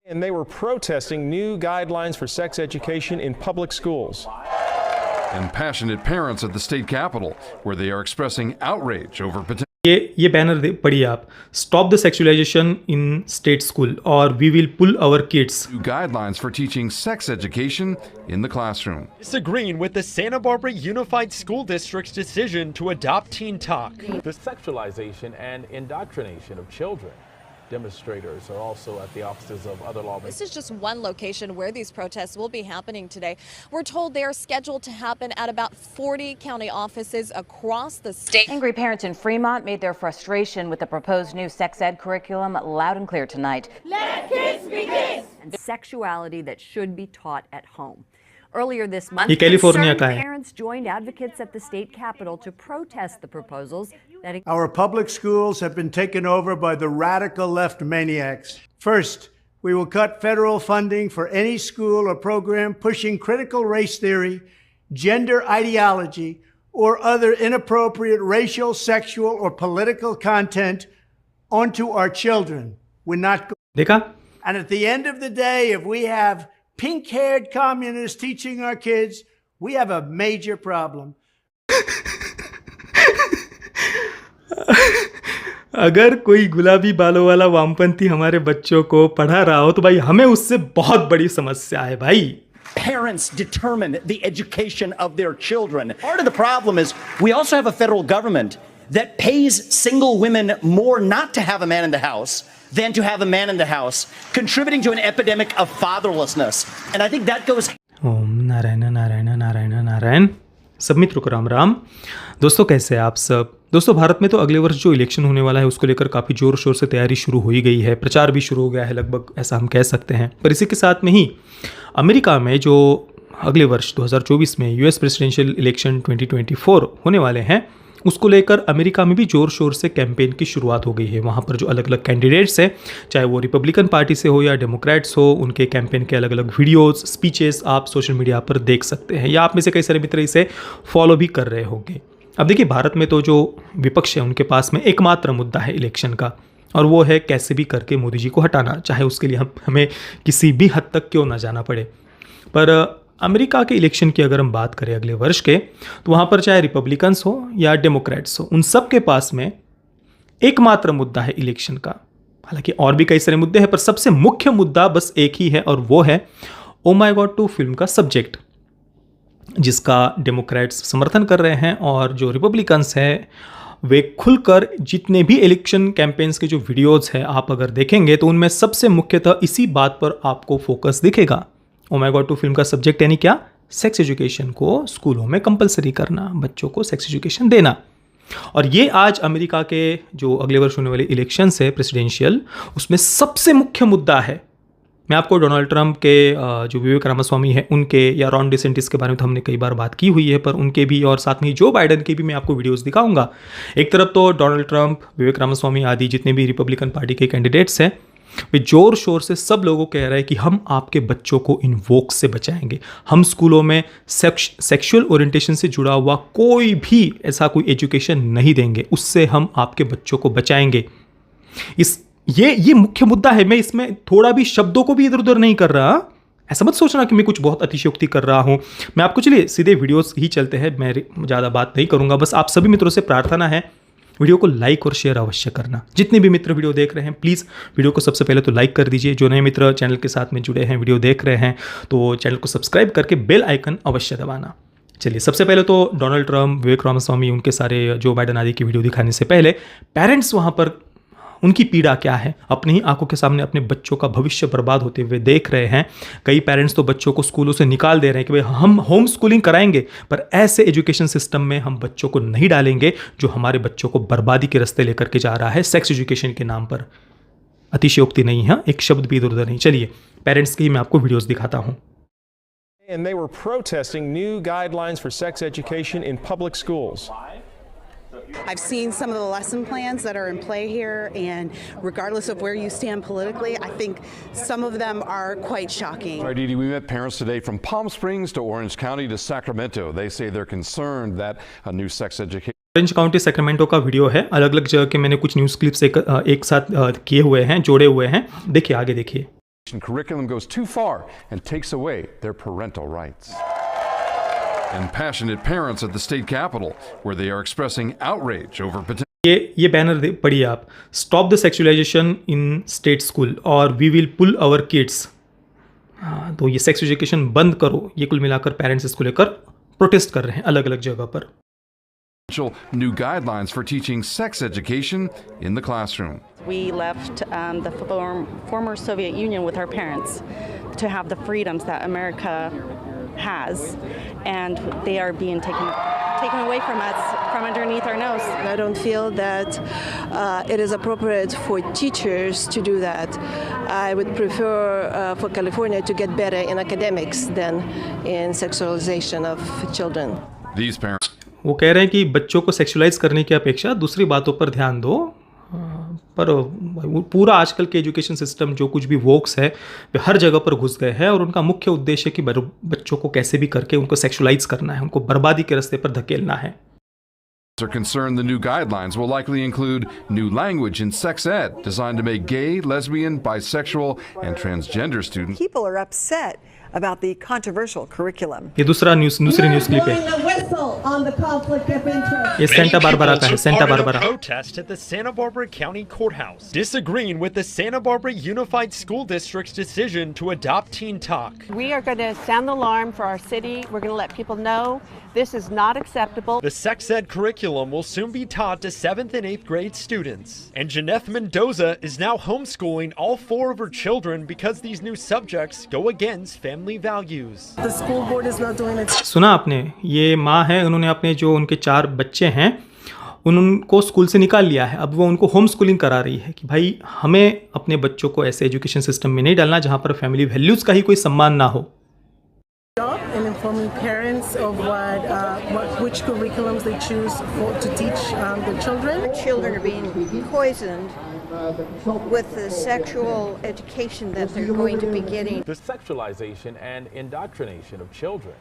And they were protesting new guidelines for sex education in public schools. And passionate parents at the state capitol, where they are expressing outrage over potential. ये banner पढ़िए आप, stop the sexualisation in state school or we will pull our kids. Guidelines for teaching sex education in the classroom. Disagreeing with the Santa Barbara Unified School District's decision to adopt Teen Talk. The sexualization and indoctrination of children. Demonstrators are also at the offices of other lawmakers. This is just one location where these protests will be happening today. We're told they are scheduled to happen at about 40 county offices across the state. Angry parents in Fremont made their frustration with the proposed new sex ed curriculum loud and clear tonight. Let kids be kids! And sexuality that should be taught at home. Earlier this month, ये California का है. parents joined advocates at the state capitol to protest the proposals that Our public schools have been taken over by the radical left maniacs. First, we will cut federal funding for any school or program pushing critical race theory, gender ideology, or other inappropriate racial, sexual, or political content onto our children. We're not देखा. And at the end of the day, if we have pink-haired communists teaching our kids, we have a major problem. अगर कोई गुलाबी बालों वाला वामपंथी हमारे बच्चों को पढ़ा रहा हो तो भाई हमें उससे बहुत बड़ी समस्या है भाई. Parents determine the education of their children. Part of the problem is we also have a federal government that pays single women more not to have a man in the house than to have a man in the house, contributing to an epidemic of fatherlessness. And I think that goes. ओम नारायण नारायण नारायण नारायण. सब मित्रों को राम राम. दोस्तों कैसे हैं आप सब. दोस्तों भारत में तो अगले वर्ष जो इलेक्शन होने वाला है उसको लेकर काफ़ी ज़ोर शोर से तैयारी शुरू हो ही गई है. प्रचार भी शुरू हो गया है लगभग, ऐसा हम कह सकते हैं. पर इसी के साथ में ही अमेरिका में जो अगले वर्ष 2024 में यूएस प्रेसिडेंशियल इलेक्शन 2024 होने वाले हैं उसको लेकर अमेरिका में भी ज़ोर शोर से कैंपेन की शुरुआत हो गई है. वहाँ पर जो अलग अलग कैंडिडेट्स हैं, चाहे वो रिपब्लिकन पार्टी से हो या डेमोक्रेट्स हो, उनके कैंपेन के अलग अलग वीडियोस, स्पीचेस आप सोशल मीडिया पर देख सकते हैं या आप में से कई सारे मित्र इसे फॉलो भी कर रहे होंगे. अब देखिए भारत में तो जो विपक्ष है उनके पास में एकमात्र मुद्दा है इलेक्शन का, और वो है कैसे भी करके मोदी जी को हटाना, चाहे उसके लिए हमें किसी भी हद तक क्यों ना जाना पड़े. पर अमेरिका के इलेक्शन की अगर हम बात करें अगले वर्ष के, तो वहाँ पर चाहे रिपब्लिकन्स हो या डेमोक्रेट्स हो, उन सब के पास में एकमात्र मुद्दा है इलेक्शन का. हालांकि और भी कई सारे मुद्दे हैं पर सबसे मुख्य मुद्दा बस एक ही है और वो है ओ माय गॉड 2 फिल्म का सब्जेक्ट, जिसका डेमोक्रेट्स समर्थन कर रहे हैं और जो रिपब्लिकन्स हैं वे खुलकर जितने भी इलेक्शन कैंपेन्स के जो वीडियोज़ हैं आप अगर देखेंगे तो उनमें सबसे मुख्यतः इसी बात पर आपको फोकस दिखेगा. ओ माय गॉड 2 फिल्म का सब्जेक्ट यानी क्या? सेक्स एजुकेशन को स्कूलों में कंपलसरी करना, बच्चों को सेक्स एजुकेशन देना. और ये आज अमेरिका के जो अगले वर्ष होने वाले इलेक्शंस है प्रेसिडेंशियल, उसमें सबसे मुख्य मुद्दा है. मैं आपको डोनाल्ड ट्रंप के जो विवेक रामास्वामी है उनके या रॉन डिसेंटिस के बारे में तो हमने कई बार बात की हुई है, पर उनके भी और साथ में ही जो बाइडन के भी मैं आपको वीडियोस दिखाऊंगा. एक तरफ तो डोनाल्ड ट्रंप, विवेक रामास्वामी आदि जितने भी रिपब्लिकन पार्टी के कैंडिडेट्स हैं वे जोर शोर से सब लोगों को कह रहे हैं कि हम आपके बच्चों को इन वोक्स से बचाएंगे, हम स्कूलों में सेक्सुअल ओरिएंटेशन से जुड़ा हुआ कोई भी ऐसा कोई एजुकेशन नहीं देंगे, उससे हम आपके बच्चों को बचाएंगे. ये मुख्य मुद्दा है. मैं इसमें थोड़ा भी शब्दों को भी इधर उधर नहीं कर रहा, ऐसा मत सोचना कि मैं कुछ बहुत अतिशयोक्ति कर रहा हूं. मैं आपको चलिए सीधे वीडियोस ही चलते हैं, मैं ज़्यादा बात नहीं करूंगा. बस आप सभी मित्रों से प्रार्थना है वीडियो को लाइक और शेयर अवश्य करना. जितने भी मित्र वीडियो देख रहे हैं प्लीज़ वीडियो को सबसे पहले तो लाइक कर दीजिए. जो नए मित्र चैनल के साथ में जुड़े हैं, वीडियो देख रहे हैं, तो चैनल को सब्सक्राइब करके बेल आइकन अवश्य दबाना. चलिए सबसे पहले तो डोनाल्ड ट्रंप, विवेक रामास्वामी, उनके सारे जो बाइडन आदि की वीडियो दिखाने से पहले पेरेंट्स वहाँ पर उनकी पीड़ा क्या है, अपनी ही आंखों के सामने अपने बच्चों का भविष्य बर्बाद होते हुए देख रहे हैं. कई पेरेंट्स तो बच्चों को स्कूलों से निकाल दे रहे हैं कि भाई हम होम स्कूलिंग कराएंगे, पर ऐसे एजुकेशन सिस्टम में हम बच्चों को नहीं डालेंगे जो हमारे बच्चों को बर्बादी के रास्ते लेकर के जा रहा है सेक्स एजुकेशन के नाम पर. अतिशयोक्ति नहीं है, एक शब्द भी इधर उधर नहीं. चलिए पेरेंट्स की मैं आपको वीडियोज़ दिखाता हूँ. And they were protesting new guidelines for sex education in public schools. I've seen some of the lesson plans that are in play here, and regardless of where you stand politically, I think some of them are quite shocking. Right, Edie, we met parents today from Palm Springs to Orange County to Sacramento. They say they're concerned that a new sex education. Orange county Sacramento का video है. अलग अलग जगह के मैंने कुछ news clips एक साथ किए हुए हैं, जोड़े हुए हैं. देखिए आगे देखिए. Curriculum goes too far and takes away their parental rights. And passionate parents at the state capitol, where they are expressing outrage over potential. ये बैनर पढ़िए आप, stop the sexualisation in state school or we will pull our kids. तो ये sex education बंद करो, ये कुल मिलाकर पेरेंट्स इसको लेकर प्रोटेस्ट कर रहे हैं अलग अलग जगह पर। New guidelines for teaching sex education in the classroom. We left the former Soviet Union with our parents to have the freedoms that America has, and they are being taken away from us from underneath our nose. I don't feel that it is appropriate for teachers to do that. I would prefer for California to get better in academics than in sexualization of children. These parents. वो कह रहे हैं कि बच्चों को sexualise करने की अपेक्षा दूसरी बातों पर ध्यान दो, पर पूरा आजकल के एजुकेशन सिस्टम जो कुछ भी वोक्स है वे हर जगह पर घुस गए हैं और उनका मुख्य उद्देश्य है कि बच्चों को कैसे भी करके उनको सेक्सुअलाइज करना है, उनको बर्बादी के रास्ते पर धकेलना है। Are concerned the new guidelines will likely include new language in sex ed designed to make gay, lesbian, bisexual, and transgender students. People are upset about the controversial curriculum. ये दूसरी न्यूज़ क्लिप है। ये Santa Barbara का है, Santa Barbara. Protest at the Santa Barbara County Courthouse, disagreeing with the Santa Barbara Unified School District's decision to adopt Teen Talk. We are going to sound the alarm for our city. We're going to let people know this is not acceptable. The sex ed curriculum will soon be taught to 7th and 8th grade students. And Janeth Mendoza is now homeschooling all 4 of her children because these new subjects go against family values. The school board is not doing it. सुना आपने, ये माँ है, उन्होंने अपने जो उनके 4 बच्चे हैं उनको स्कूल से निकाल लिया है। अब वो उनको होम स्कूलिंग करा रही है कि भाई हमें अपने बच्चों को ऐसे एजुकेशन सिस्टम में नहीं डालना जहाँ पर फैमिली वैल्यूज़ का ही कोई सम्मान ना हो। And informing parents of which curriculums they choose to teach their children. Children are being poisoned with the sexual education that they're going to be getting. The sexualization and indoctrination of children.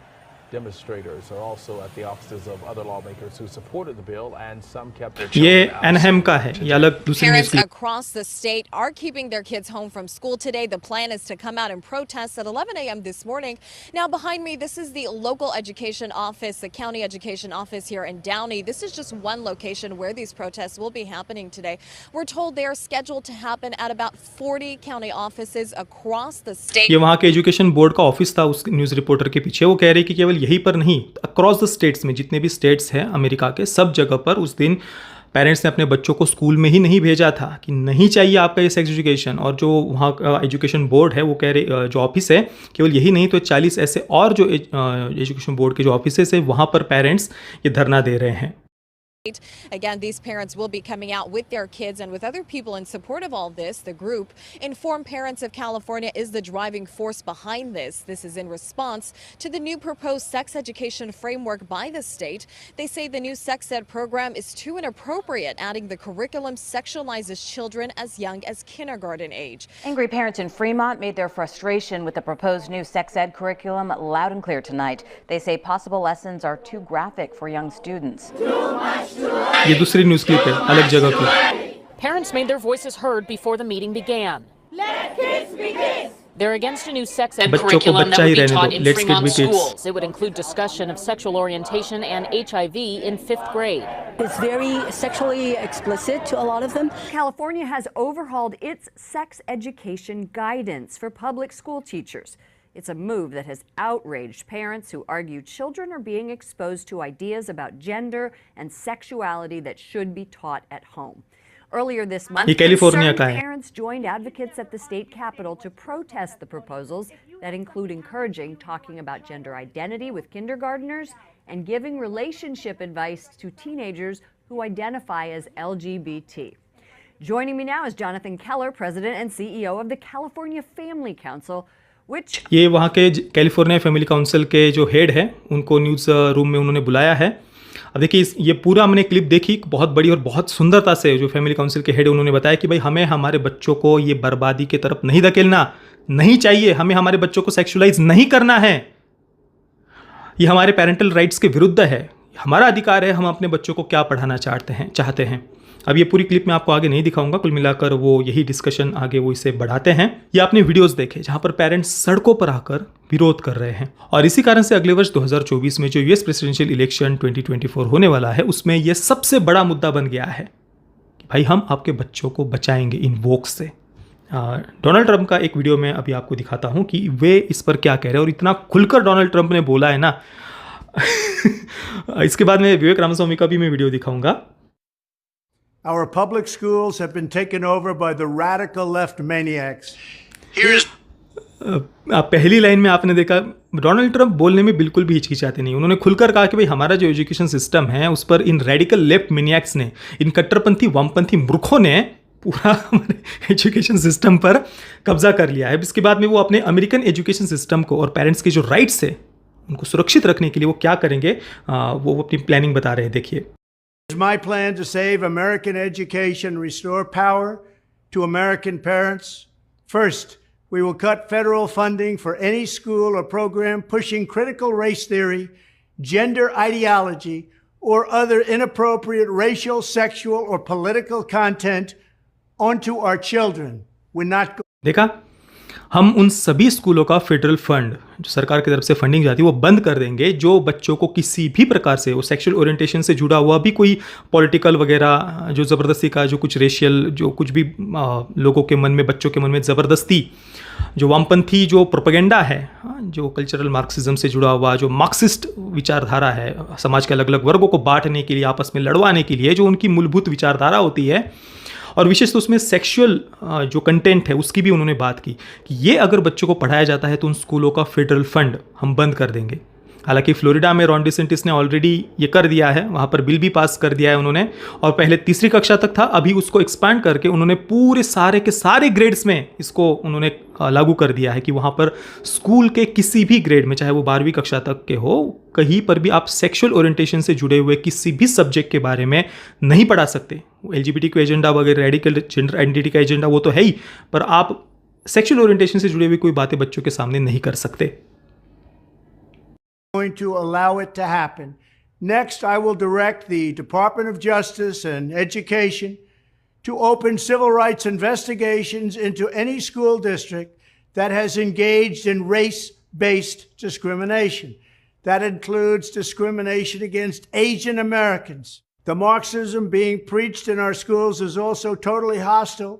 Demonstrators are also at the offices of other lawmakers who supported the bill, and some kept their children out. ये एनहेम का है, ये अलग दूसरी news Parents across the state are keeping their kids home from school today. The plan is to come out and protest at 11 a.m. this morning. Now behind me, this is the local education office, the county education office here in Downey. This is just one location where these protests will be happening today. We're told they are scheduled to happen at about 40 county offices across the state. ये वहाँ के education board का office था उस news reporter के पीछे। वो कह रही कि केवल यहीं पर नहीं, अक्रॉस द स्टेट्स में जितने भी स्टेट्स हैं अमेरिका के, सब जगह पर उस दिन पेरेंट्स ने अपने बच्चों को स्कूल में ही नहीं भेजा था कि नहीं चाहिए आपका ये सेक्स एजुकेशन। और जो वहाँ का एजुकेशन बोर्ड है वो कह रहे, जो ऑफिस है, केवल यही नहीं तो 40 ऐसे और जो एजुकेशन बोर्ड के जो ऑफिसेस है वहाँ पर पेरेंट्स ये धरना दे रहे हैं। Again, these parents will be coming out with their kids and with other people in support of all this. The group, Informed Parents of California, is the driving force behind this. This is in response to the new proposed sex education framework by the state. They say the new sex ed program is too inappropriate, adding the curriculum sexualizes children as young as kindergarten age. Angry parents in Fremont made their frustration with the proposed new sex ed curriculum loud and clear tonight. They say possible lessons are too graphic for young students. ये दूसरी news clip है अलग जगह की। Parents made their voices heard before the meeting began. Let kids be kids. They're against a new sex ed बच्चों को curriculum बच्चा that he would be रहने taught दो, in let's Fremont kid be kids। schools. It would include discussion of sexual orientation and HIV in 5th grade. It's very sexually explicit to a lot of them. California has overhauled its sex education guidance for public school teachers. It's a move that has outraged parents who argue children are being exposed to ideas about gender and sexuality that should be taught at home. Earlier this month, concerned parents joined advocates at the state capitol to protest the proposals that include encouraging talking about gender identity with kindergartners and giving relationship advice to teenagers who identify as LGBT. Joining me now is Jonathan Keller, President and CEO of the California Family Council. ये वहाँ के California family council के जो head है उनको news room में उन्होंने बुलाया है। अब देखिए ये पूरा हमने क्लिप देखी, बहुत बड़ी और बहुत सुंदरता से जो फैमिली काउंसिल के हेड उन्होंने बताया कि भाई हमें हमारे बच्चों को ये बर्बादी की तरफ नहीं धकेलना, नहीं चाहिए, हमें हमारे बच्चों को सेक्सुअलाइज नहीं करना है, ये हमारे पेरेंटल राइट्स के विरुद्ध है, हमारा अधिकार है हम अपने बच्चों को क्या पढ़ाना चाहते हैं। अब ये पूरी क्लिप मैं आपको आगे नहीं दिखाऊंगा, कुल मिलाकर वो यही डिस्कशन आगे वो इसे बढ़ाते हैं। ये आपने वीडियोस देखे जहां पर पेरेंट्स सड़कों पर आकर विरोध कर रहे हैं, और इसी कारण से अगले वर्ष 2024 में जो यूएस प्रेसिडेंशियल इलेक्शन 2024 होने वाला है उसमें यह सबसे बड़ा मुद्दा बन गया है कि भाई हम आपके बच्चों को बचाएंगे इन वोक्स से। डोनाल्ड ट्रंप का एक वीडियो मैं अभी आपको दिखाता हूं कि वे इस पर क्या कह रहे हैं, और इतना खुलकर डोनाल्ड ट्रंप ने बोला है ना इसके बाद में विवेक रामास्वामी का भी मैं वीडियो दिखाऊंगा। Our public schools have been taken over by the radical left maniacs. पहली लाइन में आपने देखा डोनाल्ड ट्रंप बोलने में बिल्कुल भी हिचकिचाते नहीं। उन्होंने खुलकर कहा कि भाई हमारा जो एजुकेशन सिस्टम है उस पर इन रेडिकल लेफ्ट मैनिएक्स ने, इन कट्टरपंथी वामपंथी मूर्खों ने पूरा हमारे एजुकेशन सिस्टम पर कब्जा कर लिया है। इसके बाद में वो अपने अमेरिकन एजुकेशन सिस्टम को और पेरेंट्स के जो राइट्स है उनको सुरक्षित रखने के लिए वो क्या करेंगे, वो अपनी प्लानिंग बता रहे हैं। देखिए, It's my plan to save American education, restore power to American parents. First, we will cut federal funding for any school or program pushing critical race theory, gender ideology, or other inappropriate racial, sexual, or political content onto our children. We're not देखा, हम उन सभी स्कूलों का federal fund जो सरकार की तरफ से फंडिंग जाती है वो बंद कर देंगे जो बच्चों को किसी भी प्रकार से वो सेक्सुअल ओरिएंटेशन से जुड़ा हुआ भी कोई पॉलिटिकल वगैरह जो ज़बरदस्ती का, जो कुछ रेशियल, जो कुछ भी लोगों के मन में, बच्चों के मन में ज़बरदस्ती जो वामपंथी जो प्रोपेगेंडा है, जो कल्चरल मार्क्सिज्म से जुड़ा हुआ, जो मार्क्सिस्ट विचारधारा है, समाज के अलग अलग वर्गों को बांटने के लिए, आपस में लड़वाने के लिए जो उनकी मूलभूत विचारधारा होती है, और विशेष तो उसमें सेक्सुअल जो कंटेंट है उसकी भी उन्होंने बात की कि ये अगर बच्चों को पढ़ाया जाता है तो उन स्कूलों का फेडरल फंड हम बंद कर देंगे। हालांकि फ्लोरिडा में रॉन डिसेंटिस ने ऑलरेडी ये कर दिया है, वहाँ पर बिल भी पास कर दिया है उन्होंने, और पहले तीसरी कक्षा तक था, अभी उसको एक्सपैंड करके उन्होंने पूरे सारे के सारे ग्रेड्स में इसको उन्होंने लागू कर दिया है कि वहाँ पर स्कूल के किसी भी ग्रेड में, चाहे वो 12वीं कक्षा तक के हो, कहीं पर भी आप सेक्सुअल ओरिएंटेशन से जुड़े हुए किसी भी सब्जेक्ट के बारे में नहीं पढ़ा सकते। LGBTQ एजेंडा वगैरह, रेडिकल जेंडर आइडेंटिटी का एजेंडा वो तो है ही, पर आप सेक्सुअल ओरिएंटेशन से जुड़े हुए कोई बातें बच्चों के सामने नहीं कर सकते। going to allow it to happen. Next, I will direct the Department of Justice and Education to open civil rights investigations into any school district that has engaged in race-based discrimination. That includes discrimination against Asian Americans. The Marxism being preached in our schools is also totally hostile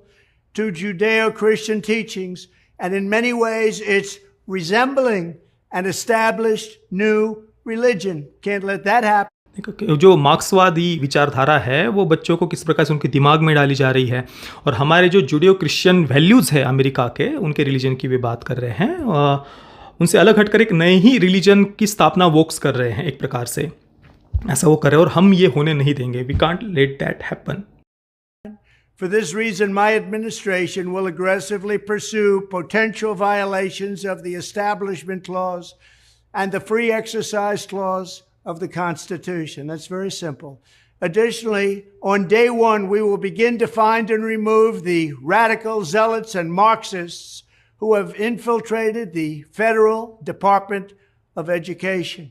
to Judeo-Christian teachings, and in many ways it's resembling an established new religion. Can't let that happen. जो मार्क्सवादी विचारधारा है वो बच्चों को किस प्रकार से उनके दिमाग में डाली जा रही है, और हमारे जो जुडियो क्रिश्चियन वैल्यूज़ है अमेरिका के, उनके रिलीजन की वे बात कर रहे हैं, उनसे अलग हटकर एक नए ही रिलीजन की स्थापना वोक्स कर रहे हैं, एक प्रकार से ऐसा वो कर रहे हैं, और हम ये होने नहीं देंगे। We can't let that happen. For this reason, my administration will aggressively pursue potential violations of the Establishment Clause and the Free Exercise Clause of the Constitution. That's very simple. Additionally, on day one, we will begin to find and remove the radical zealots and Marxists who have infiltrated the Federal Department of Education.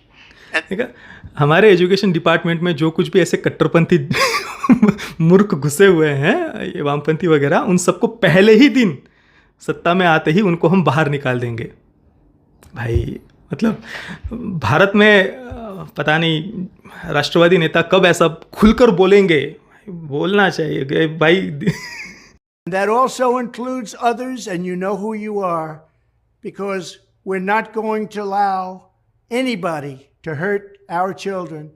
हमारे education department में जो कुछ भी ऐसे कट्टरपंथी मूर्ख घुसे हुए हैं, ये वामपंथी वगैरह, उन सबको पहले ही दिन सत्ता में आते ही उनको हम बाहर निकाल देंगे। भाई मतलब भारत में पता नहीं राष्ट्रवादी नेता कब ऐसा खुलकर बोलेंगे, बोलना चाहिए भाई। That also includes others, and you know who you are, because we're not going to allow anybody to hurt our children.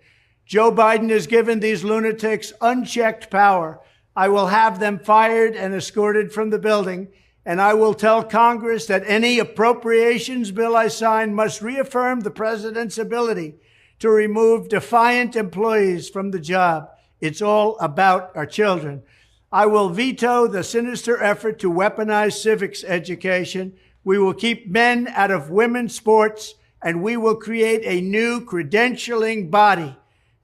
Joe Biden has given these lunatics unchecked power. I will have them fired and escorted from the building, and I will tell Congress that any appropriations bill I sign must reaffirm the president's ability to remove defiant employees from the job. It's all about our children. I will veto the sinister effort to weaponize civics education. We will keep men out of women's sports, and we will create a new credentialing body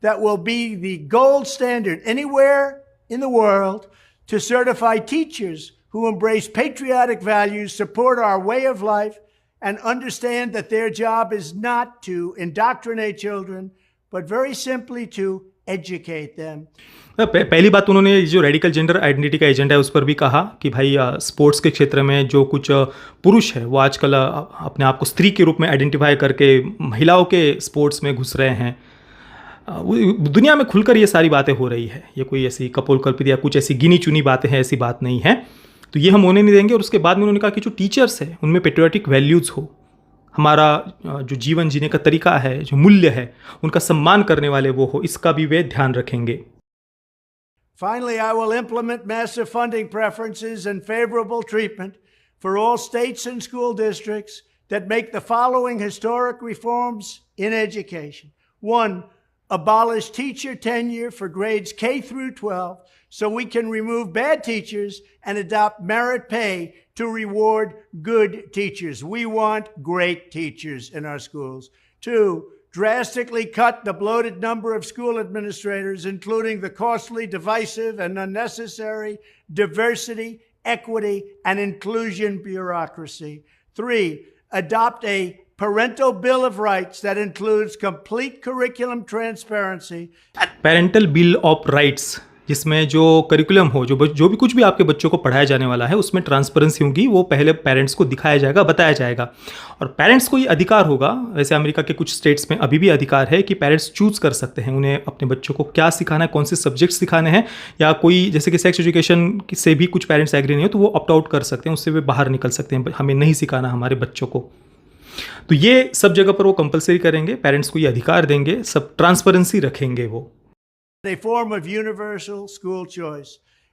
that will be the gold standard anywhere in the world to certify teachers who embrace patriotic values, support our way of life, and understand that their job is not to indoctrinate children, but very simply to educate them. पहली बात उन्होंने जो radical gender identity का agenda है उस पर भी कहा कि भाई स्पोर्ट्स के क्षेत्र में जो कुछ पुरुष है वो आजकल अपने आप को स्त्री के रूप में आइडेंटिफाई करके महिलाओं के स्पोर्ट्स में घुस रहे हैं। दुनिया में खुलकर ये सारी बातें हो रही है, ये कोई ऐसी कपोलकल्पित या कुछ ऐसी गिनी चुनी बातें हैं, ऐसी बात नहीं है। तो ये हम होने नहीं देंगे। और उसके बाद में उन्होंने कहा कि जो टीचर्स है उनमें पेट्रियोटिक वैल्यूज़ हो, हमारा जो जीवन जीने का तरीका है, जो मूल्य है, उनका सम्मान करने वाले वो हो, इसका भी वे ध्यान रखेंगे। Finally, I will implement massive funding preferences and favorable treatment for all states and school districts that make the following historic reforms in education. 1. Abolish teacher tenure for grades K through 12 so we can remove bad teachers and adopt merit pay to reward good teachers. We want great teachers in our schools. 2. Drastically cut the bloated number of school administrators, including the costly, divisive, and unnecessary diversity, equity, and inclusion bureaucracy. 3. Adopt a parental bill of rights that includes complete curriculum transparency. Parental bill of rights, जिसमें जो curriculum हो, जो भी कुछ भी आपके बच्चों को पढ़ाया जाने वाला है उसमें ट्रांसपेरेंसी होगी, वो पहले पेरेंट्स को दिखाया जाएगा, बताया जाएगा। और पेरेंट्स को ये अधिकार होगा, वैसे अमेरिका के कुछ स्टेट्स में अभी भी अधिकार है कि पेरेंट्स चूज़ कर सकते हैं उन्हें अपने बच्चों को क्या सिखाना है, कौन से सब्जेक्ट सिखाने हैं, या कोई जैसे कि सेक्स एजुकेशन से भी कुछ पेरेंट्स एग्री नहीं हो तो वो ऑप्ट आउट कर सकते हैं, उससे वे बाहर निकल सकते हैं, हमें नहीं सिखाना हमारे बच्चों को। तो ये सब जगह पर वो कंपलसरी करेंगे, पेरेंट्स को ये अधिकार देंगे, सब ट्रांसपेरेंसी रखेंगे वो। A form of universal school choice.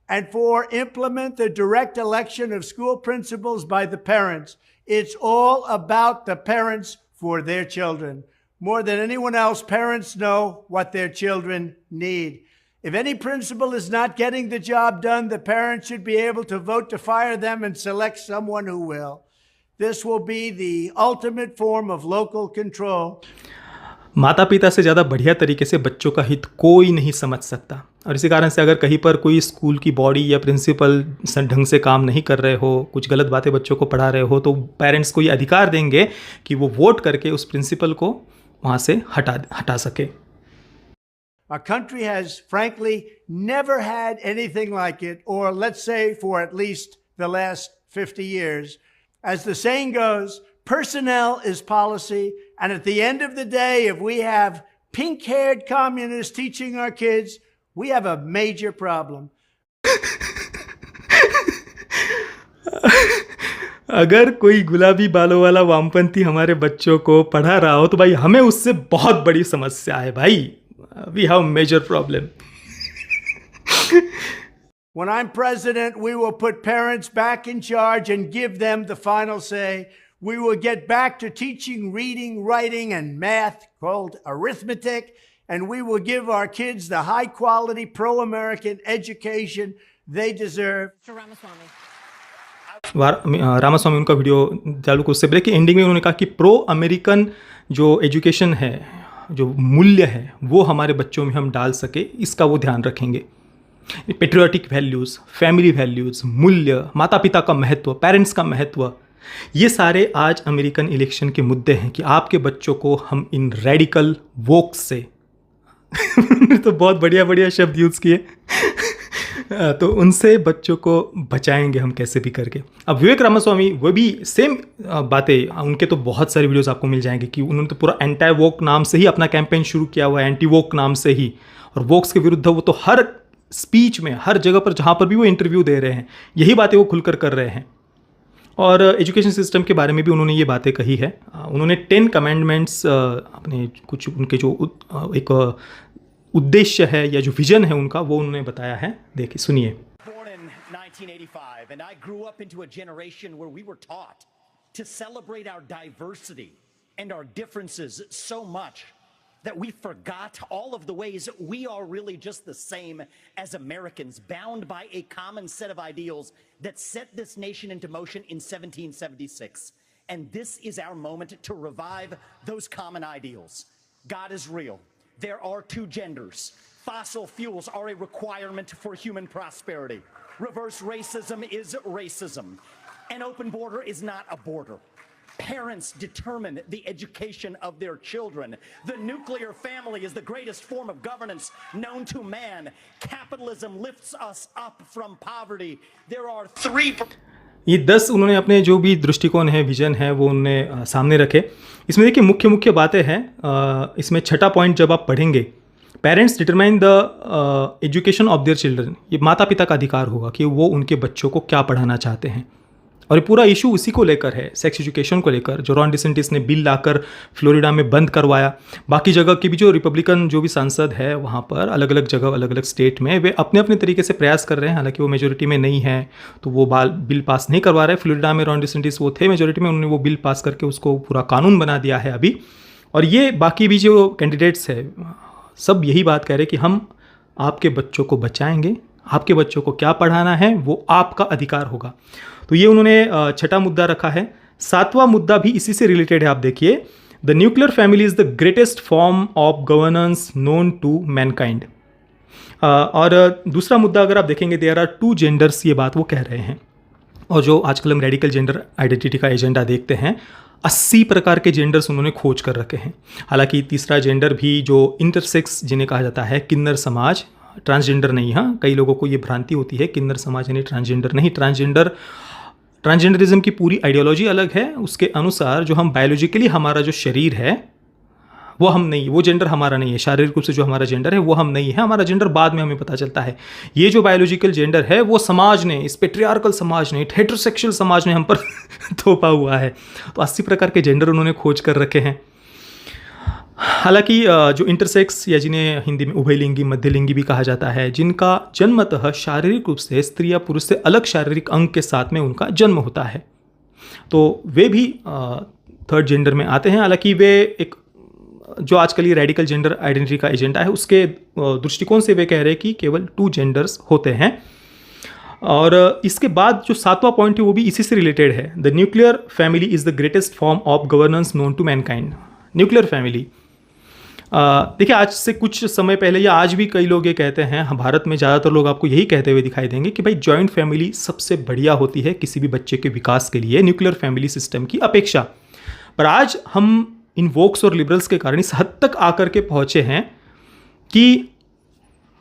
And 4, implement the direct election of school principals by the parents. It's all about the parents for their children. More than anyone else, parents know what their children need. If any principal is not getting the job done, the parents should be able to vote to fire them and select someone who will. This will be the ultimate form of local control. माता पिता से ज़्यादा बढ़िया तरीके से बच्चों का हित कोई नहीं समझ सकता। और इसी कारण से अगर कहीं पर कोई स्कूल की बॉडी या प्रिंसिपल ढंग से काम नहीं कर रहे हो, कुछ गलत बातें बच्चों को पढ़ा रहे हो, तो पेरेंट्स को ये अधिकार देंगे कि वो वोट करके उस प्रिंसिपल को वहाँ से हटा सके। Our country has frankly never had anything like it, or let's say for at least the last 50 years. As the saying goes, personnel is policy, and at the end of the day, if we have pink-haired communists teaching our kids, we have a major problem. अगर कोई गुलाबी बालों वाला वामपंथी हमारे बच्चों को पढ़ा रहा हो तो भाई हमें उससे बहुत बड़ी समस्या है भाई। We have a major problem. When I'm president, we will put parents back in charge and give them the final say. We will get back to teaching reading, writing, and math called arithmetic, and we will give our kids the high-quality pro-American education they deserve. Ramaswamy उनका video चालू को उससे break की ending में उन्होंने कहा कि pro American जो एजुकेशन है, जो मूल्य है, वो हमारे बच्चों में हम डाल सके, इसका वो ध्यान रखेंगे। पेट्रियोटिक वैल्यूज़, फैमिली वैल्यूज़, मूल्य, माता पिता का महत्व, पेरेंट्स का महत्व, ये सारे आज अमेरिकन इलेक्शन के मुद्दे हैं कि आपके बच्चों को हम इन रेडिकल वोक्स से तो बहुत बढ़िया बढ़िया शब्द यूज़ किए तो उनसे बच्चों को बचाएंगे हम कैसे भी करके। अब विवेक रामास्वामी वो भी सेम बातें, उनके तो बहुत सारे वीडियोस आपको मिल जाएंगे कि उन्होंने तो पूरा एंटी वोक नाम से ही अपना कैंपेन शुरू किया हुआ है, एंटी वोक नाम से ही, और वोक्स के विरुद्ध वो तो हर स्पीच में, हर जगह पर जहाँ पर भी वो इंटरव्यू दे रहे हैं, यही बातें वो खुलकर कर रहे हैं। और एजुकेशन सिस्टम के बारे में भी उन्होंने ये बातें कही है। उन्होंने 10 कमेंडमेंट्स अपने कुछ उनके जो एक उद्देश्य है या जो विजन है उनका, वो उन्होंने बताया है। देखिए, सुनिए। Born in 1985 and I grew up into a generation where we were taught to celebrate our diversity and our differences so much that we forgot all of the ways we are really just the same as Americans, bound by a common set of ideals that set this nation into motion in 1776. And this is our moment to revive those common ideals. God is real. There are 2 genders. Fossil fuels are a requirement for human prosperity. Reverse racism is racism. An open border is not a border. parents determine the education of their children. The nuclear family is the greatest form of governance known to man. Capitalism lifts us up from poverty. There are 3 ये 10 उन्होंने अपने जो भी दृष्टिकोण है, vision है, वो उन्होंने सामने रखे। इसमें देखिए मुख्य मुख्य बातें हैं। इसमें छठा पॉइंट जब आप पढ़ेंगे, parents determine the education of their children, ये माता पिता का अधिकार होगा कि वो उनके बच्चों को क्या पढ़ाना चाहते हैं। और ये पूरा इशू उसी को लेकर है, सेक्स एजुकेशन को लेकर, जो रॉन डिसेंटिस ने बिल लाकर फ्लोरिडा में बंद करवाया। बाकी जगह के भी जो रिपब्लिकन जो भी सांसद है वहाँ पर अलग अलग जगह अलग अलग स्टेट में वे अपने अपने तरीके से प्रयास कर रहे हैं, हालांकि वो मेजोरिटी में नहीं है तो वो बिल पास नहीं करवा रहे। फ्लोरिडा में रॉन डिसेंटिस वो थे मेजोरिटी में, उन्होंने वो बिल पास करके उसको पूरा कानून बना दिया है अभी। और ये बाकी भी जो कैंडिडेट्स है सब यही बात कह रहे हैं कि हम आपके बच्चों को बचाएंगे, आपके बच्चों को क्या पढ़ाना है वो आपका अधिकार होगा। तो ये उन्होंने छठा मुद्दा रखा है। सातवां मुद्दा भी इसी से रिलेटेड है, आप देखिए, the nuclear family is the greatest form of governance known to mankind. और दूसरा मुद्दा अगर आप देखेंगे, देयर आर 2 जेंडर्स, ये बात वो कह रहे हैं। और जो आजकल हम रेडिकल जेंडर आइडेंटिटी का एजेंडा देखते हैं, 80 प्रकार के जेंडर्स उन्होंने खोज कर रखे हैं। हालांकि तीसरा जेंडर भी जो इंटरसेक्स जिन्हें कहा जाता है, किन्नर समाज, ट्रांसजेंडर नहीं, हाँ कई लोगों को ये भ्रांति होती है किन्नर समाज यानी ट्रांसजेंडर नहीं। ट्रांसजेंडरिज्म की पूरी आइडियोलॉजी अलग है। उसके अनुसार जो हम बायोलॉजिकली हमारा जो शरीर है वो हम नहीं, वो जेंडर हमारा नहीं है। शारीरिक रूप से जो हमारा जेंडर है वो हम नहीं है, हमारा जेंडर बाद में हमें पता चलता है। ये जो बायोलॉजिकल जेंडर है वो समाज ने, इस पेट्रियार्कल समाज ने, हेटेरोसेक्सुअल समाज ने हम पर थोपा हुआ है। तो 80 प्रकार के जेंडर उन्होंने खोज कर रखे हैं। हालांकि जो इंटरसेक्स या जिन्हें हिंदी में उभयलिंगी, मध्यलिंगी भी कहा जाता है, जिनका जन्मतः शारीरिक रूप से स्त्री या पुरुष से अलग शारीरिक अंग के साथ में उनका जन्म होता है, तो वे भी थर्ड जेंडर में आते हैं। हालांकि वे एक जो आजकल ये रेडिकल जेंडर आइडेंटिटी का एजेंडा है उसके दृष्टिकोण से वे कह रहे हैं कि केवल 2 जेंडर्स होते हैं। और इसके बाद जो 7वां पॉइंट है वो भी इसी से रिलेटेड है। The nuclear family is the greatest form of governance known to mankind. Nuclear family, देखिए आज से कुछ समय पहले या आज भी कई लोग ये कहते हैं, भारत में ज़्यादातर लोग आपको यही कहते हुए दिखाई देंगे कि भाई जॉइंट फैमिली सबसे बढ़िया होती है किसी भी बच्चे के विकास के लिए न्यूक्लियर फैमिली सिस्टम की अपेक्षा। पर आज हम इन वोक्स और लिबरल्स के कारण इस हद तक आकर के पहुँचे हैं कि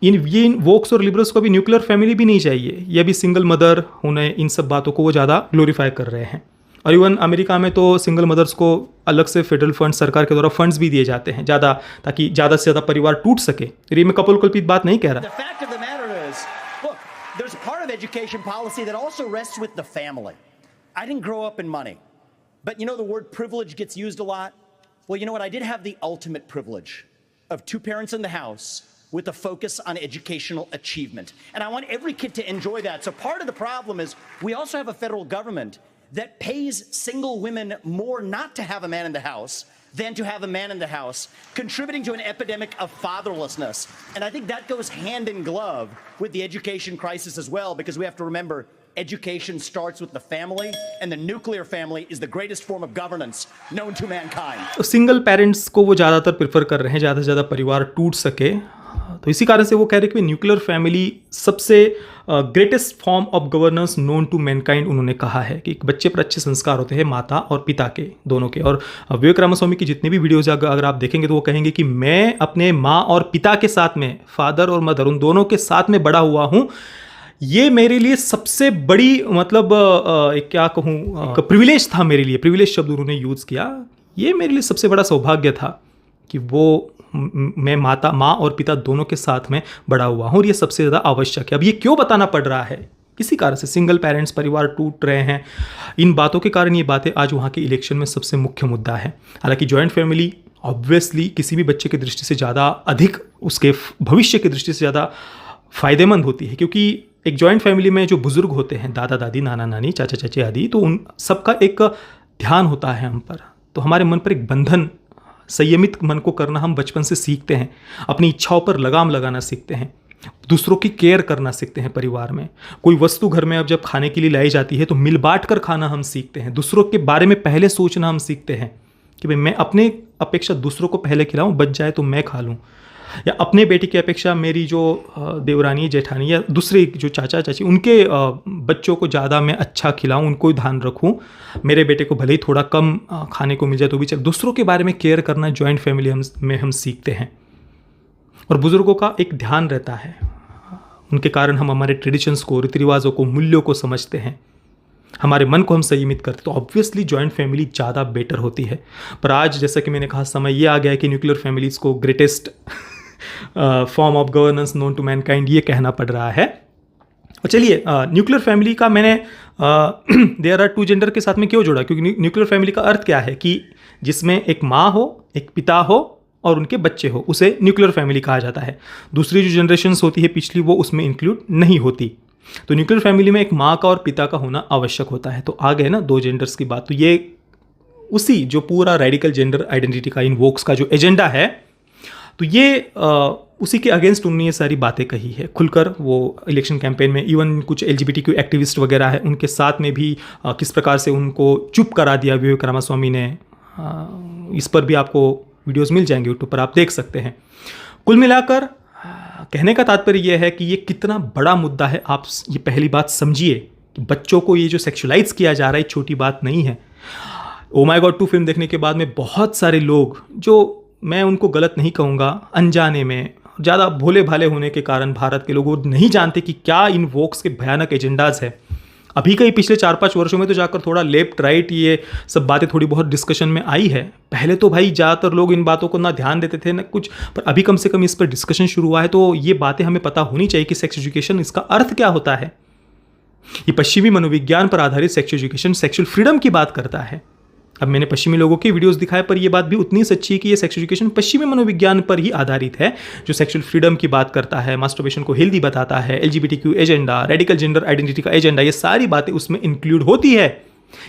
इन वोक्स और लिबरल्स को भी न्यूक्लियर फैमिली भी नहीं चाहिए, ये भी सिंगल मदर होने, इन सब बातों को वो ज़्यादा ग्लोरीफाई कर रहे हैं। और इवन अमेरिका में तो सिंगल मदर्स को अलग से फेडरल फंड, सरकार के द्वारा फंड्स भी दिए जाते हैं ज़्यादा, ताकि ज़्यादा से ज़्यादा परिवार टूट सके। ये मैं कपोलकल्पित बात नहीं कह रहा। There's a part of education policy that also rests with the family. I didn't grow up in money, but you know the word privilege gets used a lot. Well, you know what? I did have the ultimate privilege of 2 parents in the house with a focus on educational achievement. And I want every kid to enjoy that. So part of the problem is we also have a federal government that pays single women more not to have a man in the house than to have a man in the house, contributing to an epidemic of fatherlessness. And I think that goes hand in glove with the education crisis as well, because we have to remember education starts with the family, and the nuclear family is the greatest form of governance known to mankind. तो single parents को वो ज़्यादातर prefer कर रहे हैं, ज़्यादा से ज़्यादा परिवार टूट सके। तो इसी कारण से वो कह रहे हैं कि न्यूक्लियर फैमिली सबसे greatest form of governance known to mankind. उन्होंने कहा है कि एक बच्चे पर अच्छे संस्कार होते हैं माता और पिता के, दोनों के। और विवेक रामास्वामी की जितनी भी वीडियोज़ अगर आप देखेंगे तो वो कहेंगे कि मैं अपने माँ और पिता के साथ में, फादर और मदर, उन दोनों के साथ में बड़ा हुआ हूँ। ये मेरे लिए सबसे बड़ी, मतलब क्या कहूँ, प्रिविलेज था मेरे लिए। प्रिविलेज शब्द उन्होंने यूज़ किया। ये मेरे लिए सबसे बड़ा सौभाग्य था कि वो मैं माँ और पिता दोनों के साथ में बड़ा हुआ हूँ, और ये सबसे ज़्यादा आवश्यक है। अब ये क्यों बताना पड़ रहा है? इसी कारण से सिंगल पेरेंट्स, परिवार टूट रहे हैं, इन बातों के कारण ये बातें आज वहाँ के इलेक्शन में सबसे मुख्य मुद्दा है। हालांकि जॉइंट फैमिली ऑब्वियसली किसी भी बच्चे की दृष्टि से ज़्यादा अधिक, उसके भविष्य की दृष्टि से ज़्यादा फ़ायदेमंद होती है, क्योंकि एक जॉइंट फैमिली में जो बुजुर्ग होते हैं, दादा दादी, नाना नानी, चाचा चाची आदि, तो उन सबका एक ध्यान होता है हम पर। तो हमारे मन पर एक बंधन, संयमित मन को करना हम बचपन से सीखते हैं। अपनी इच्छाओं पर लगाम लगाना सीखते हैं, दूसरों की केयर करना सीखते हैं। परिवार में कोई वस्तु घर में अब जब खाने के लिए लाई जाती है तो मिल बांट कर खाना हम सीखते हैं। दूसरों के बारे में पहले सोचना हम सीखते हैं कि भाई मैं अपने अपेक्षा दूसरों को पहले खिलाऊं, बच जाए तो मैं खा लूं। या अपने बेटी की अपेक्षा मेरी जो देवरानी जेठानी या दूसरे जो चाचा चाची उनके बच्चों को ज़्यादा मैं अच्छा खिलाऊं, उनको ही ध्यान रखूं, मेरे बेटे को भले ही थोड़ा कम खाने को मिल जाए तो भी चल। दूसरों के बारे में केयर करना जॉइंट फैमिली में हम सीखते हैं और बुज़ुर्गों का एक ध्यान रहता है, उनके कारण हम हमारे ट्रेडिशंस को, रीति रिवाजों को, मूल्यों को समझते हैं, हमारे मन को हम संयमित करते हैं, तो ऑब्वियसली जॉइंट फैमिली ज़्यादा बेटर होती है। पर आज जैसा कि मैंने कहा समय ये आ गया है कि न्यूक्लियर फैमिलीज़ को greatest form of governance known to mankind ये कहना पड़ रहा है। और चलिए न्यूक्लियर फैमिली का मैंने देयर आर टू जेंडर के साथ में क्यों जोड़ा, क्योंकि न्यूक्लियर फैमिली का अर्थ क्या है कि जिसमें एक माँ हो, एक पिता हो और उनके बच्चे हो, उसे न्यूक्लियर फैमिली कहा जाता है। दूसरी जो जनरेशन्स होती है पिछली, वो उसमें इंक्लूड नहीं होती। तो न्यूक्लियर फैमिली में एक माँ का और पिता का होना आवश्यक होता है। तो आ गए ना दो जेंडर्स की बात, तो ये उसी जो पूरा रेडिकल जेंडर आइडेंटिटी का इनवोक्स का जो एजेंडा है, तो ये उसी के अगेंस्ट उन्होंने ये सारी बातें कही है खुलकर। वो इलेक्शन कैंपेन में इवन कुछ LGBTQ एक्टिविस्ट वगैरह है, उनके साथ में भी किस प्रकार से उनको चुप करा दिया विवेक रामास्वामी ने, इस पर भी आपको वीडियोस मिल जाएंगे यूट्यूब पर, आप देख सकते हैं। कुल मिलाकर कहने का तात्पर्य यह है कि ये कितना बड़ा मुद्दा है। आप ये पहली बात समझिए कि बच्चों को ये जो सेक्सुअलाइज किया जा रहा है छोटी बात नहीं है। ओ माय गॉड 2 फिल्म देखने के बाद में बहुत सारे लोग, जो मैं उनको गलत नहीं कहूँगा, अनजाने में ज़्यादा भोले भाले होने के कारण भारत के लोग नहीं जानते कि क्या इन वोक्स के भयानक एजेंडाज है। अभी कहीं पिछले 4-5 वर्षों में तो जाकर थोड़ा लेफ्ट राइट ये सब बातें थोड़ी बहुत डिस्कशन में आई है। पहले तो भाई ज़्यादातर लोग इन बातों को ना ध्यान देते थे ना कुछ, पर अभी कम से कम इस पर डिस्कशन शुरू हुआ है। तो ये बातें हमें पता होनी चाहिए कि सेक्स एजुकेशन इसका अर्थ क्या होता है। ये पश्चिमी मनोविज्ञान पर आधारित सेक्स एजुकेशन सेक्सुअल फ्रीडम की बात करता है। अब मैंने पश्चिमी लोगों के वीडियोस दिखाए, पर यह बात भी उतनी सच्ची है कि ये सेक्स एजुकेशन पश्चिमी मनोविज्ञान पर ही आधारित है, जो सेक्सुअल फ्रीडम की बात करता है, मास्टरबेशन को हेल्दी बताता है, LGBTQ agenda, radical gender identity का एजेंडा, ये सारी बातें उसमें इंक्लूड होती है।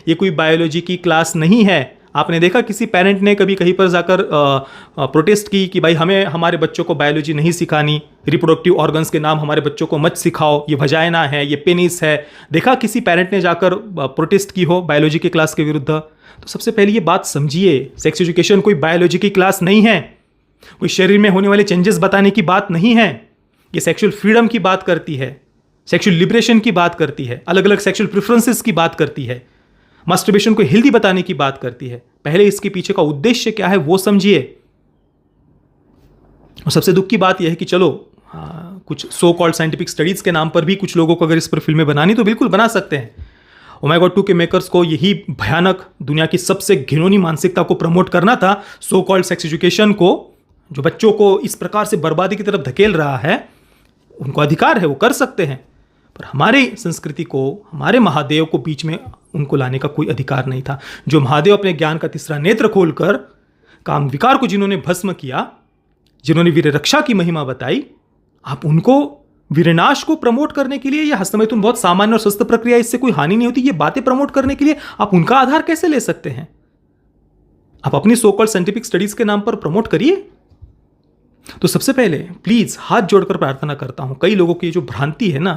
ये कोई बायोलॉजी की क्लास नहीं है। आपने देखा किसी पेरेंट ने कभी कहीं पर जाकर प्रोटेस्ट की कि भाई हमें हमारे बच्चों को बायोलॉजी नहीं सिखानी, रिप्रोडक्टिव ऑर्गन्स के नाम हमारे बच्चों को मत सिखाओ, ये वजाइना है, ये पेनिस है। देखा किसी पेरेंट ने जाकर प्रोटेस्ट की हो बायोलॉजी के क्लास के विरुद्ध? तो सबसे पहले ये बात समझिए, सेक्स एजुकेशन कोई बायोलॉजी की क्लास नहीं है, कोई शरीर में होने वाले चेंजेस बताने की बात नहीं है। ये सेक्सुअल फ्रीडम की बात करती है, सेक्सुअल लिबरेशन की बात करती है, अलग अलग सेक्सुअल प्रेफरेंसेस की बात करती है, मास्टरबेशन को हेल्दी बताने की बात करती है। पहले इसके पीछे का उद्देश्य क्या है वो समझिए। और सबसे दुख की बात यह है कि चलो कुछ सो कॉल्ड साइंटिफिक स्टडीज के नाम पर भी कुछ लोगों को अगर इस पर फिल्में बनानी तो बिल्कुल बना सकते हैं। ओ माय गॉड 2 के मेकर्स को यही भयानक दुनिया की सबसे घिनौनी मानसिकता को प्रमोट करना था, सो कॉल्ड सेक्स एजुकेशन को, जो बच्चों को इस प्रकार से बर्बादी की तरफ धकेल रहा है। उनको अधिकार है, वो कर सकते हैं, पर हमारे संस्कृति को, हमारे महादेव को बीच में उनको लाने का कोई अधिकार नहीं था। जो महादेव अपने ज्ञान का तीसरा नेत्र खोलकर काम विकार को जिन्होंने भस्म किया, जिन्होंने वीर रक्षा की महिमा बताई, आप उनको वीरनाश को प्रमोट करने के लिए, यह हस्तमैथुन बहुत सामान्य और सस्ता प्रक्रिया, इससे कोई हानि नहीं होती, ये बातें प्रमोट करने के लिए आप उनका आधार कैसे ले सकते हैं? आप अपनी सो कॉल्ड साइंटिफिक स्टडीज के नाम पर प्रमोट करिए। तो सबसे पहले प्लीज हाथ जोड़कर प्रार्थना करता हूं, कई लोगों की जो भ्रांति है ना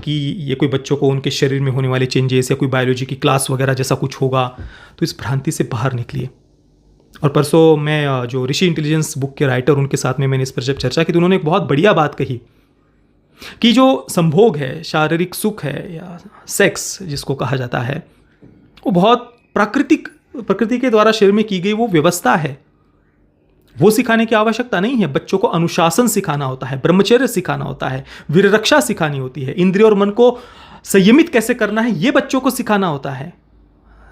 कि ये कोई बच्चों को उनके शरीर में होने वाले चेंजेस या कोई बायोलॉजी की क्लास वगैरह जैसा कुछ होगा, तो इस भ्रांति से बाहर निकलिए। और परसों मैं जो ऋषि इंटेलिजेंस बुक के राइटर, उनके साथ में मैंने इस पर जब चर्चा की तो उन्होंने एक बहुत बढ़िया बात कही कि जो संभोग है, शारीरिक सुख है या सेक्स जिसको कहा जाता है, वो बहुत प्रकृति के द्वारा शरीर में की गई वो व्यवस्था है। वो सिखाने की आवश्यकता नहीं है। बच्चों को अनुशासन सिखाना होता है, ब्रह्मचर्य सिखाना होता है, वीर रक्षा सिखानी होती है, इंद्रिय और मन को संयमित कैसे करना है ये बच्चों को सिखाना होता है।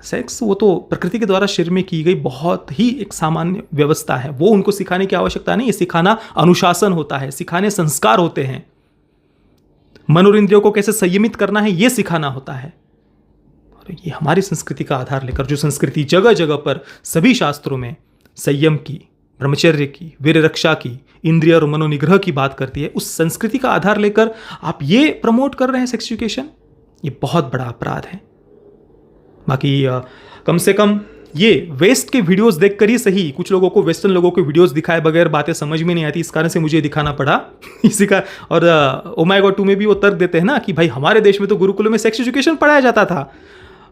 सेक्स वो तो प्रकृति के द्वारा शरीर में की गई बहुत ही एक सामान्य व्यवस्था है, वो उनको सिखाने की आवश्यकता नहीं है। सिखाना अनुशासन होता है, सिखाने संस्कार होते हैं। मन और इंद्रियों को कैसे संयमित करना है ये सिखाना होता है। और ये हमारी संस्कृति का आधार लेकर, जो संस्कृति जगह जगह पर सभी शास्त्रों में संयम की, ब्रह्मचर्य की, वीर रक्षा की, इंद्रिय और मनोनिग्रह की बात करती है, उस संस्कृति का आधार लेकर आप ये प्रमोट कर रहे हैं सेक्स एजुकेशन, ये बहुत बड़ा अपराध है। बाकी कम से कम ये वेस्ट के वीडियोस देखकर ही सही, कुछ लोगों को वेस्टर्न लोगों के वीडियोस दिखाए बगैर बातें समझ में नहीं आती, इस कारण से मुझे दिखाना पड़ा इसी का। और ओ माय गॉड 2 में भी वो तर्क देते हैं ना कि भाई हमारे देश में तो गुरुकुलों में सेक्स एजुकेशन पढ़ाया जाता था,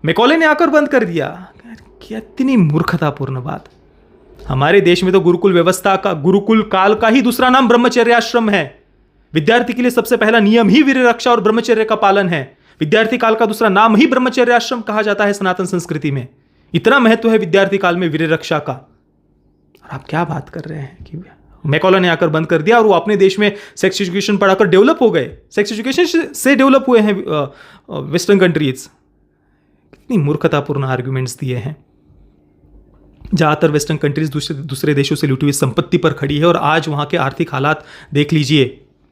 मैकॉले ने आकर बंद कर दिया। क्या इतनी मूर्खतापूर्ण बात। हमारे देश में तो गुरुकुल व्यवस्था का, गुरुकुल काल का ही दूसरा नाम ब्रह्मचर्य आश्रम है। विद्यार्थी के लिए सबसे पहला नियम ही वीर्य रक्षा और ब्रह्मचर्य का पालन है। विद्यार्थी काल का दूसरा नाम ही ब्रह्मचर्य आश्रम कहा जाता है सनातन संस्कृति में। इतना महत्व है विद्यार्थी काल में वीर्य रक्षा का। और आप क्या बात कर रहे हैं कि मैकॉले ने आकर बंद कर दिया और वो अपने देश में सेक्स एजुकेशन पढ़ाकर डेवलप हो गए। सेक्स एजुकेशन से डेवलप हुए हैं वेस्टर्न कंट्रीज। कितनी मूर्खतापूर्ण आर्ग्यूमेंट्स दिए हैं। ज़्यादातर वेस्टर्न कंट्रीज दूसरे देशों से लूटी हुई संपत्ति पर खड़ी है और आज वहाँ के आर्थिक हालात देख लीजिए।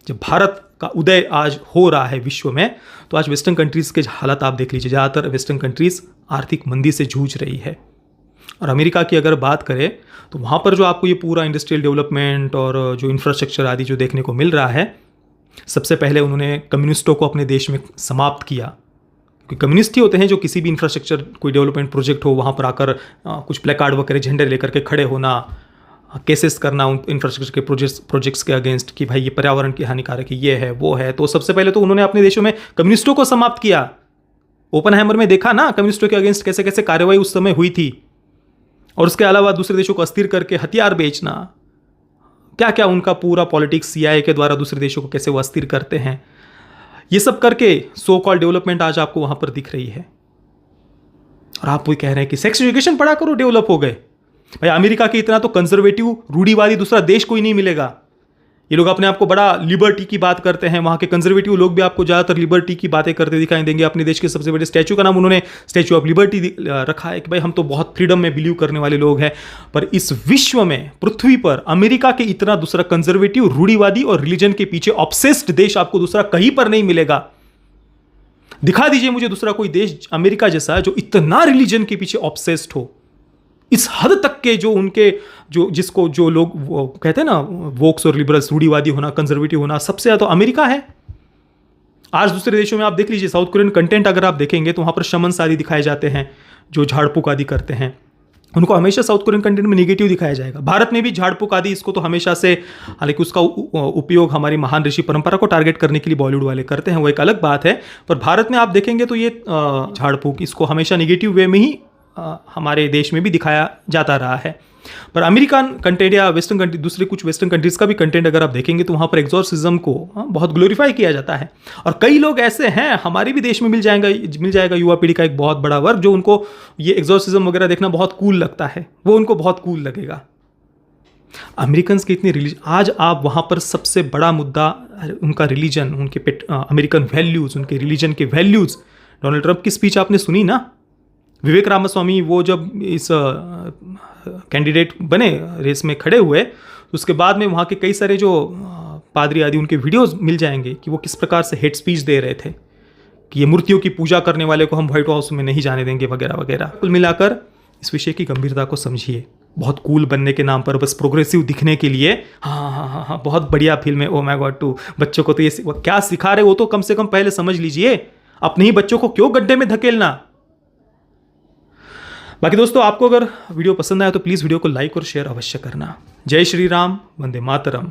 जब भारत का उदय आज हो रहा है विश्व में, तो आज वेस्टर्न कंट्रीज़ के हालात आप देख लीजिए। ज़्यादातर वेस्टर्न कंट्रीज़ आर्थिक मंदी से जूझ रही है। और अमेरिका की अगर बात करें तो वहाँ पर जो आपको ये पूरा इंडस्ट्रियल डेवलपमेंट और जो इंफ्रास्ट्रक्चर आदि जो देखने को मिल रहा है, सबसे पहले उन्होंने कम्युनिस्टों को अपने देश में समाप्त किया। क्योंकि कम्युनिस्ट ही होते हैं जो किसी भी इंफ्रास्ट्रक्चर, कोई डेवलपमेंट प्रोजेक्ट हो, वहाँ पर आकर कुछ प्लेकार्ड वगैरह झंडे लेकर के खड़े होना, केसेस करना उन इंफ्रास्ट्रक्चर के प्रोजेक्ट्स के अगेंस्ट कि भाई ये पर्यावरण की हानिकारक है, ये है, वो है। तो सबसे पहले तो उन्होंने अपने देशों में कम्युनिस्टों को समाप्त किया। ओपनहाइमर में देखा ना कम्युनिस्टों के अगेंस्ट कैसे कैसे कार्रवाई उस समय हुई थी। और उसके अलावा दूसरे देशों को अस्थिर करके हथियार बेचना, क्या क्या उनका पूरा पॉलिटिक्स CIA के द्वारा दूसरे देशों को कैसे वो अस्थिर करते हैं, ये सब करके सो कॉल्ड डेवलपमेंट आज आपको वहां पर दिख रही है। और आप वो कह रहे हैं कि सेक्स एजुकेशन पढ़ा करो डेवलप हो गए। भाई अमेरिका के इतना तो कंजर्वेटिव रूढ़िवादी दूसरा देश कोई नहीं मिलेगा। ये लोग अपने आप को बड़ा लिबर्टी की बात करते हैं। वहाँ के कंजर्वेटिव लोग भी आपको ज़्यादातर लिबर्टी की बातें करते दिखाई देंगे। अपने देश के सबसे बड़े स्टैचू का नाम उन्होंने स्टैचू ऑफ लिबर्टी रखा है कि भाई हम तो बहुत फ्रीडम में बिलीव करने वाले लोग हैं। पर इस विश्व में, पृथ्वी पर अमेरिका के इतना दूसरा कंजर्वेटिव, रूढ़िवादी और रिलीजन के पीछे ऑब्सेस्ड देश आपको दूसरा कहीं पर नहीं मिलेगा। दिखा दीजिए मुझे दूसरा कोई देश अमेरिका जैसा जो इतना रिलीजन के पीछे ऑब्सेस्ड हो, इस हद तक के जो उनके जिसको जो लोग वो कहते हैं ना वोक्स और लिबरल्स, रूढ़िवादी होना, कंजर्वेटिव होना, सबसे ज़्यादा तो अमेरिका है। आज दूसरे देशों में आप देख लीजिए, साउथ कोरियन कंटेंट अगर आप देखेंगे तो वहाँ पर शमन्स आदि दिखाए जाते हैं जो झाड़ फूक आदि करते हैं, उनको हमेशा साउथ कोरियन कंटेंट में नेगेटिव दिखाया जाएगा। भारत में भी झाड़ फूक आदि इसको तो हमेशा से, हालांकि उसका उपयोग हमारी महान ऋषि परंपरा को टारगेट करने के लिए बॉलीवुड वाले करते हैं, वो एक अलग बात है। पर भारत में आप देखेंगे तो ये झाड़ फूक इसको हमेशा नेगेटिव वे में ही हमारे देश में भी दिखाया जाता रहा है। पर अमेरिकन कंटेंट या वेस्टर्न कंट्री, दूसरे कुछ वेस्टर्न कंट्रीज का भी कंटेंट अगर आप देखेंगे तो वहाँ पर एक्सोर्सिज्म को बहुत ग्लोरीफाई किया जाता है। और कई लोग ऐसे हैं, हमारे भी देश में मिल जाएगा युवा पीढ़ी का एक बहुत बड़ा वर्ग जो उनको ये एक्सोर्सिज्म वगैरह देखना बहुत कूल लगता है, वो उनको बहुत कूल लगेगा। अमेरिकन की इतनी रिलीजन, आज आप वहाँ पर सबसे बड़ा मुद्दा उनका रिलीजन, उनके अमेरिकन वैल्यूज़, उनके रिलीजन के वैल्यूज़। डोनाल्ड ट्रंप की स्पीच आपने सुनी ना, विवेक रामास्वामी वो जब इस कैंडिडेट बने, रेस में खड़े हुए, उसके बाद में वहाँ के कई सारे जो पादरी आदि उनके वीडियोस मिल जाएंगे कि वो किस प्रकार से हेड स्पीच दे रहे थे कि ये मूर्तियों की पूजा करने वाले को हम व्हाइट हाउस में नहीं जाने देंगे वगैरह वगैरह। कुल मिलाकर इस विषय की गंभीरता को समझिए। बहुत कूल बनने के नाम पर, बस प्रोग्रेसिव दिखने के लिए, हाँ बहुत बढ़िया फिल्म है, ओ माय गॉड 2, बच्चों को तो ये क्या सिखा रहे वो तो कम से कम पहले समझ लीजिए। अपने ही बच्चों को क्यों गड्ढे में धकेलना। बाकी दोस्तों, आपको अगर वीडियो पसंद आया तो प्लीज़ वीडियो को लाइक और शेयर अवश्य करना। जय श्री राम, वंदे मातरम।